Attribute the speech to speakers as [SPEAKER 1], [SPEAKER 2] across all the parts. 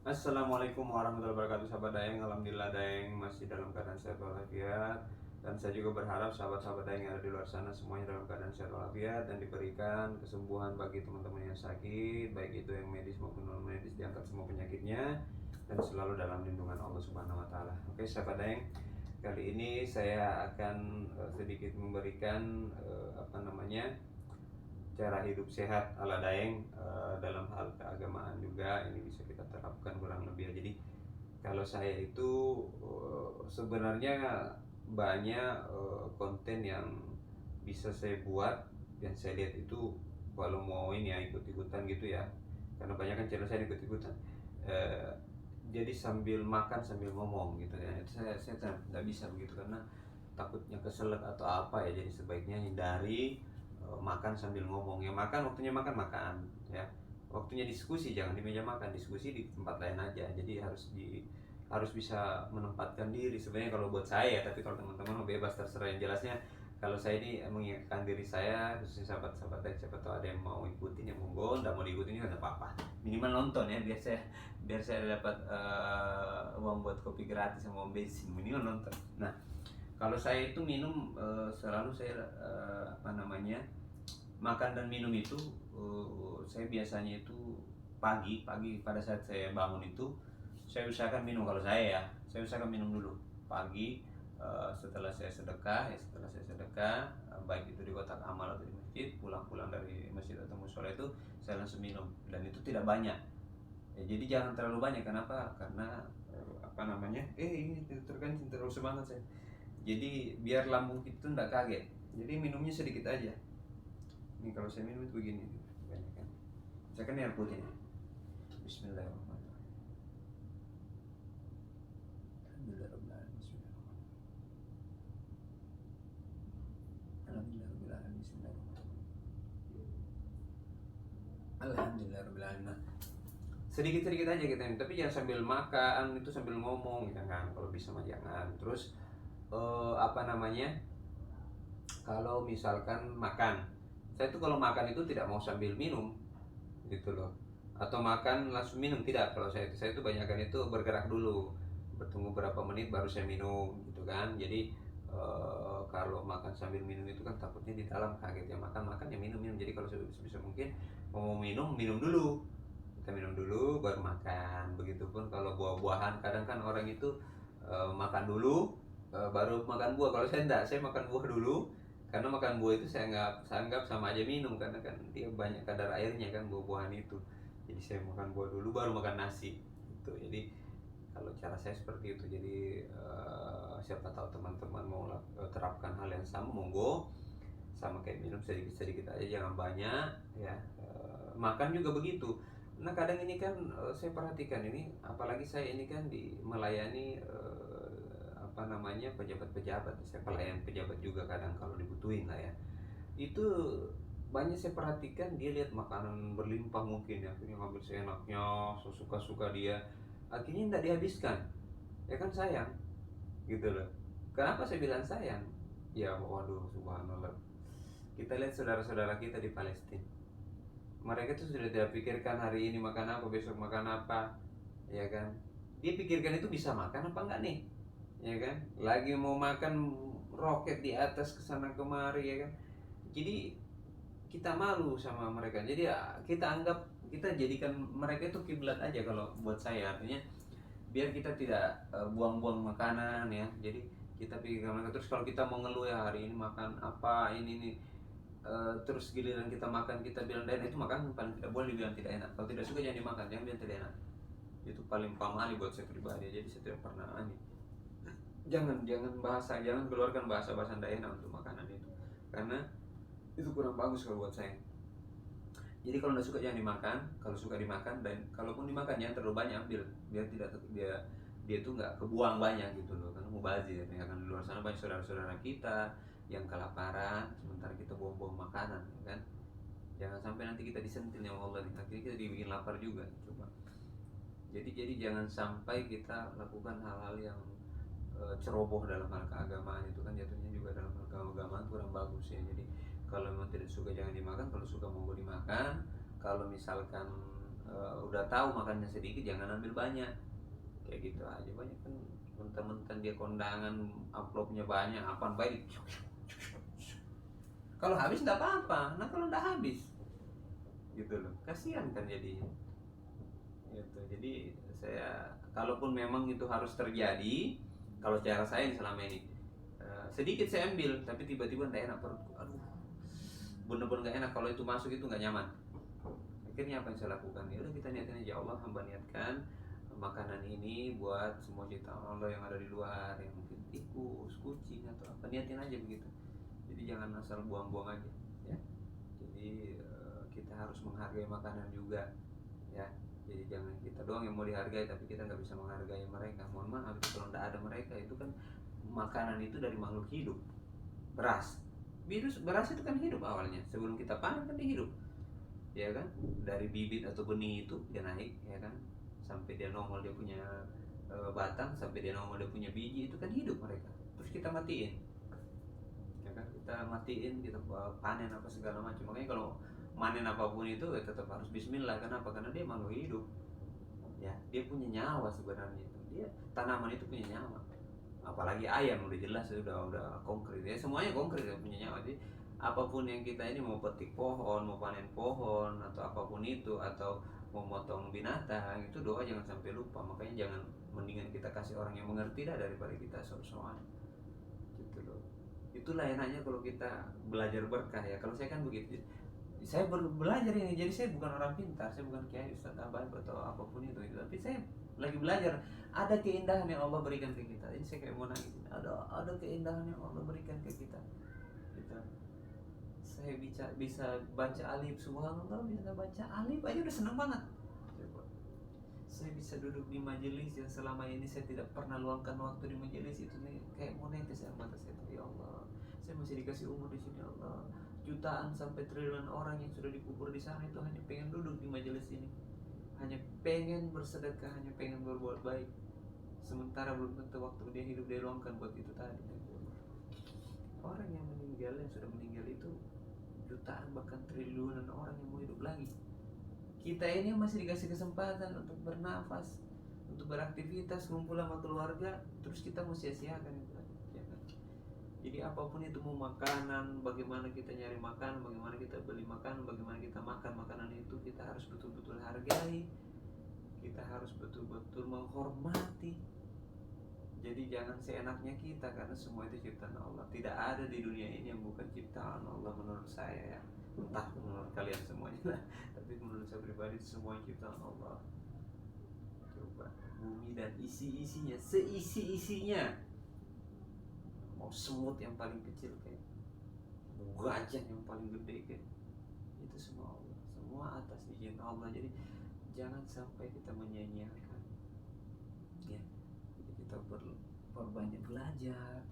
[SPEAKER 1] Assalamualaikum warahmatullahi wabarakatuh, sahabat Daeng. Alhamdulillah Daeng masih dalam keadaan sehat walafiat. Dan saya juga berharap sahabat-sahabat Daeng yang ada di luar sana semuanya dalam keadaan sehat walafiat dan diberikan kesembuhan bagi teman-teman yang sakit, baik itu yang medis maupun non medis, diangkat semua penyakitnya dan selalu dalam lindungan Allah Subhanahu wa taala. Oke, sahabat Daeng. Kali ini saya akan sedikit memberikan cara hidup sehat ala Daeng, dalam hal keagamaan juga ini bisa kita terapkan kurang lebih ya. Jadi kalau saya itu sebenarnya banyak konten yang bisa saya buat dan saya lihat itu kalau mau ini ya ikut-ikutan gitu ya, karena banyak kan channel saya ikut-ikutan. Eh, jadi sambil makan sambil ngomong gitu ya, itu saya tidak bisa begitu karena takutnya keselak atau apa ya. Jadi sebaiknya hindari makan sambil ngomong ya. Makan waktunya makan makan ya, waktunya diskusi jangan di meja makan, diskusi di tempat lain aja. Jadi harus bisa menempatkan diri sebenarnya kalau buat saya, tapi kalau teman-teman bebas terserah. Yang jelasnya kalau saya ini mengingatkan diri saya, khususnya sahabat-sahabat yang siapa tahu ada yang mau ikutin, yang monggo, nggak mau diikutin juga nggak apa-apa, minimal nonton ya, biar saya dapat uang buat kopi gratis sama uang bensin, minimal nonton. Nah, kalau saya itu minum, selalu saya makan dan minum itu, saya biasanya itu pagi pagi pada saat saya bangun itu saya usahakan minum. Kalau saya usahakan minum dulu pagi, setelah saya sedekah, baik itu di kotak amal atau di masjid, pulang-pulang dari masjid atau musola itu saya langsung minum, dan itu tidak banyak ya. Jadi jangan terlalu banyak. Kenapa? Karena ini terkencing terlalu semangat saya. Jadi biar lambung kita tidak kaget, jadi minumnya sedikit aja. Ini kalau saya minum itu begini, banyak kan. Saya kan air putih. Bismillahirrahmanirrahim. Alhamdulillahirrahmanirrahim. Alhamdulillahirrahmanirrahim. Sedikit-sedikit aja kita, tapi jangan sambil makan itu sambil ngomong, jangan. Kalau bisa mah jangan. Terus kalau misalkan makan, saya tuh kalau makan itu tidak mau sambil minum gitu loh, atau makan langsung minum, tidak. Kalau saya itu banyakkan itu bergerak dulu, bertunggu berapa menit baru saya minum gitu kan. Jadi kalau makan sambil minum itu kan takutnya di dalam kaget ya, makan ya minum. Jadi kalau sebisa mungkin mau minum dulu, kita minum dulu baru makan. Begitupun kalau buah-buahan, kadang kan orang itu makan dulu baru makan buah. Kalau saya enggak, saya makan buah dulu, karena makan buah itu saya anggap sama aja minum, karena kan dia banyak kadar airnya kan buah-buahan itu. Jadi saya makan buah dulu baru makan nasi gitu. Jadi kalau cara saya seperti itu. Jadi siapa tahu teman-teman mau terapkan hal yang sama, monggo. Sama kayak minum, sedikit-sedikit aja, jangan banyak ya. Makan juga begitu. Nah, kadang ini kan saya perhatikan ini, apalagi saya ini kan melayani pejabat-pejabat. Saya pelayan pejabat juga kadang kalau dibutuhin lah ya. Itu banyak saya perhatikan, dia lihat makanan berlimpah mungkin ya, akhirnya ngambil seenaknya, sesuka-suka dia, akhirnya tidak dihabiskan. Ya kan sayang gitu loh. Kenapa saya bilang sayang? Ya waduh, subhanallah. Kita lihat saudara-saudara kita di Palestina, mereka tuh sudah tidak pikirkan hari ini makan apa, besok makan apa, ya kan. Dia pikirkan itu bisa makan apa enggak nih, ya kan. Lagi mau makan, roket di atas kesana kemari, ya kan. Jadi kita malu sama mereka. Jadi ya, kita jadikan mereka itu kiblat aja kalau buat saya. Artinya biar kita tidak buang-buang makanan ya. Jadi kita pikirkan mereka. Terus kalau kita mau ngeluh ya, hari ini makan apa ini, terus giliran kita makan kita bilang tidak enak, itu makan paling tidak boleh dibilang tidak enak. Kalau tidak suka jangan dimakan, jangan bilang tidak enak. Itu paling pamali buat saya pribadi. Jadi saya tidak pernah jangan keluarkan bahasa-bahasa tidak enak untuk makanan itu, karena itu kurang bagus kalau buat saya. Jadi kalau tidak suka jangan dimakan, kalau suka dimakan. Dan kalaupun dimakan jangan terlalu banyak ambil, biar tidak dia itu nggak kebuang banyak gitu loh, karena mubazir ya kan. Di luar sana banyak saudara-saudara kita yang kelaparan, sementara kita buang-buang makanan ya kan. Jangan sampai nanti kita disentil sama Allah nih, akhirnya kita dibikin lapar juga. Coba. Jadi jangan sampai kita lakukan hal-hal yang ceroboh dalam hal keagamaan. Itu kan jatuhnya juga dalam hal keagamaan kurang bagus ya. Jadi kalau memang tidak suka jangan dimakan, kalau suka monggo dimakan. Kalau misalkan udah tahu makannya sedikit jangan ambil banyak, kayak gitu aja. Banyak kan mentah-mentah dia kondangan amplopnya banyak, apaan baik, kalau habis nggak apa-apa, nah kalau nggak habis gitu loh, kasihan kan jadinya gitu. Jadi saya, kalaupun memang itu harus terjadi, kalau cara saya yang selama ini, sedikit saya ambil tapi tiba-tiba nggak enak perutku, aduh bener-bener nggak enak, kalau itu masuk itu nggak nyaman. Akhirnya apa yang saya lakukan, ya udah kita niatin aja, Allah hamba niatkan makanan ini buat semua ciptaan Allah yang ada di luar, yang mungkin tikus, kucing atau apa, niatin aja begitu. Jadi jangan asal buang-buang aja ya. Jadi kita harus menghargai makanan juga ya. Jadi jangan kita doang yang mau dihargai tapi kita nggak bisa menghargai mereka. Mohon maaf kalau nggak ada mereka, itu kan makanan itu dari makhluk hidup. Beras, beras itu kan hidup awalnya, sebelum kita panen kan dia hidup ya kan, dari bibit atau benih itu dia naik ya kan, sampai dia nongol dia punya batang, sampai dia nongol dia punya biji, itu kan hidup mereka. Terus kita matiin ya kan, kita matiin, kita panen apa segala macam. Makanya kalau manen apapun itu ya tetap harus bismillah. Kenapa? Karena dia makhluk hidup ya, dia punya nyawa sebenarnya. Dia tanaman itu punya nyawa, apalagi ayam udah jelas, udah konkret ya, semuanya konkret ya, punya nyawa. Jadi apapun yang kita ini, mau petik pohon, mau panen pohon, atau apapun itu, atau mau motong binatang, itu doa jangan sampai lupa. Makanya jangan, mendingan kita kasih orang yang mengerti dah daripada kita sok-sokan gitu loh. Itulah enaknya kalau kita belajar berkah ya. Kalau saya kan begitu, saya belajar ini, jadi saya bukan orang pintar, saya bukan kiai, ustaz, abah atau apapun itu, tapi saya lagi belajar. Ada keindahan yang Allah berikan ke kita. Ini saya kayak mau nangis. Ada keindahan yang Allah berikan ke kita gitu. Saya bisa baca alif, subhanallah, bisa baca alif aja udah senang banget. Saya bisa duduk di majelis yang selama ini saya tidak pernah luangkan waktu di majelis itu nih, kayak mau netes air mata saya. Ya Allah, saya masih dikasih umur di sini. Allah, jutaan sampai triliunan orang yang sudah dikubur di sana itu hanya pengen duduk di majelis ini, hanya pengen bersedekah, hanya pengen berbuat baik, sementara belum tentu waktu dia hidup dia luangkan buat itu tadi. Orang yang meninggal, yang sudah meninggal itu jutaan bahkan triliunan orang yang mau hidup lagi. Kita ini masih dikasih kesempatan untuk bernafas, untuk beraktivitas, ngumpul sama keluarga, terus kita mau sia-siakan itu ya kan? Jadi apapun itu, mau makanan, bagaimana kita nyari makanan, bagaimana kita beli makanan, bagaimana kita makan makanan itu, kita harus betul-betul hargai, kita harus betul-betul menghormati. Jadi jangan seenaknya kita, karena semua itu ciptaan Allah. Tidak ada di dunia ini yang bukan ciptaan Allah menurut saya ya. Entah menurut kalian semuanya lah, tapi menurut saya pribadi semua ciptaan Allah. Coba bumi dan isi-isinya, seisi-isinya, mau semut yang paling kecil kayak, mau gajah yang paling gede kayak, itu semua Allah, semua atas izin Allah. Jadi jangan sampai kita menyia-nyiakan ya. Kita perbanyak belajar,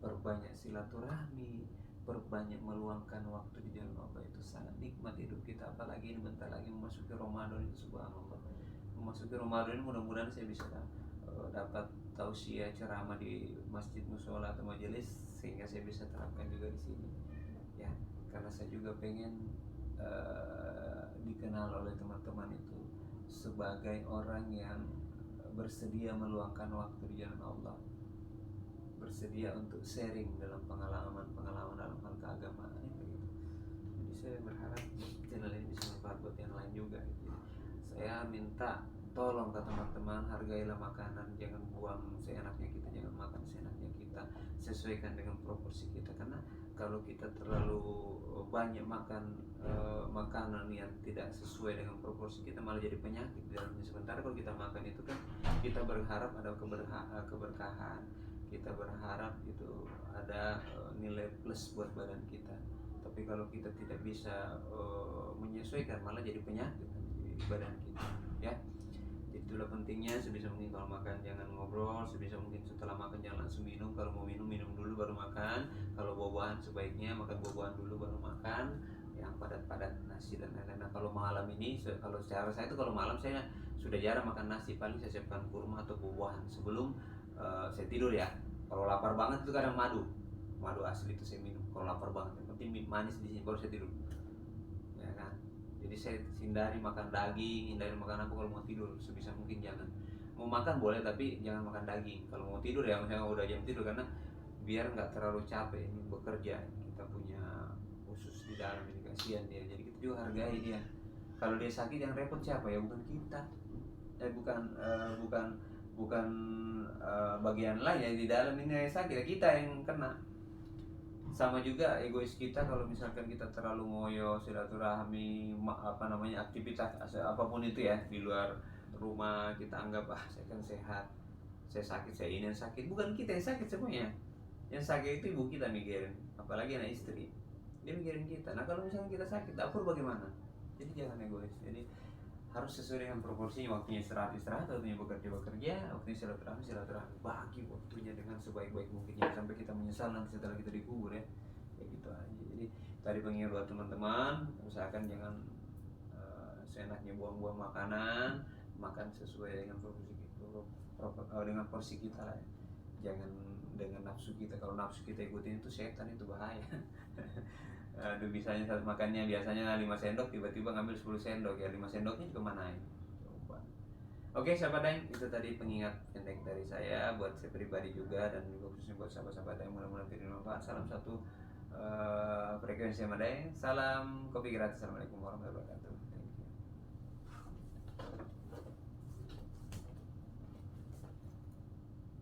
[SPEAKER 1] perbanyak silaturahmi, perbanyak meluangkan waktu di jalan Allah, itu sangat nikmat hidup kita. Apalagi ini bentar lagi memasuki Ramadan, itu subhanallah. Memasuki Ramadan ini mudah-mudahan saya bisa dapat tausiah ceramah di masjid, musola atau majelis, sehingga saya bisa terapkan juga di sini ya. Karena saya juga pengen dikenal oleh teman-teman itu sebagai orang yang bersedia meluangkan waktu di jalan Allah, bersedia untuk sharing dalam pengalaman dalam hal keagamaan begitu. Jadi saya berharap channel ini bisa bermanfaat buat yang lain juga gitu. Saya minta tolong ke teman-teman, hargailah makanan, jangan buang seenaknya kita, jangan makan seenaknya kita, sesuaikan dengan proporsi kita. Karena kalau kita terlalu banyak makan makanan yang tidak sesuai dengan proporsi kita, malah jadi penyakit di dalamnya. Sementara kalau kita makan itu kan kita berharap ada keberkahan, kita berharap itu ada nilai plus buat badan kita. Tapi kalau kita tidak bisa menyesuaikan, malah jadi penyakit di badan kita ya. Itulah pentingnya, sebisa mungkin kalau makan jangan ngobrol, sebisa mungkin setelah makan jangan langsung minum. Kalau mau minum dulu baru makan. Kalau buah-buahan sebaiknya makan buah-buahan dulu baru makan, yang padat-padat, nasi dan lain-lain. Nah kalau malam ini, kalau secara saya itu kalau malam saya sudah jarang makan nasi, paling saya siapkan kurma atau buah-buahan sebelum saya tidur ya. Kalau lapar banget itu kadang madu asli itu saya minum. Kalau lapar banget, yang penting manis di sini baru saya tidur ya kan. Jadi Jadi saya hindari makan daging, hindari makan apa kalau mau tidur, sebisa mungkin jangan. Mau makan boleh tapi jangan makan daging. Kalau mau tidur ya misalnya udah jam tidur, karena biar nggak terlalu capek ini bekerja. Kita punya usus di dalam ini, kasihan dia. Jadi kita juga hargai dia. Kalau dia sakit yang repot siapa ya? Bukan kita. Bukan bukan bagian lain yang di dalam ini yang sakit, ya kita yang kena. Sama juga egois kita kalau misalkan kita terlalu ngoyo silaturahmi aktivitas apapun itu ya di luar rumah, kita anggap saya kan sehat, saya sakit, saya ini yang sakit. Bukan kita yang sakit semuanya, yang sakit itu ibu kita mikirin, apalagi anak istri, dia mikirin kita. Nah kalau misalnya kita sakit dapur bagaimana? Jadi jangan egois. Jadi harus sesuai dengan proporsinya, waktunya istirahat, waktunya bekerja, waktunya silaturahmi, bagi waktunya dengan sebaik-baik mungkin, jangan sampai kita menyesal nanti setelah kita dikubur ya. Kayak gitu aja. Jadi tadi pengingat buat teman-teman, usahakan jangan seenaknya buang-buang makanan, makan sesuai dengan dengan porsi kita lah ya. Jangan dengan nafsu kita. Kalau nafsu kita ikutin itu setan, itu bahaya. Aduh, bisanya saat makannya biasanya 5 sendok, tiba-tiba ngambil 10 sendok, ya 5 sendoknya kemana ya? Coba. Oke sahabat Daeng, itu tadi pengingat pendek dari saya buat saya pribadi juga, dan juga khususnya buat sahabat-sahabat Daeng, mudah-mudahan bermanfaat. Salam satu frekuensi sama Daeng, salam kopi gratis. Assalamualaikum warahmatullahi wabarakatuh.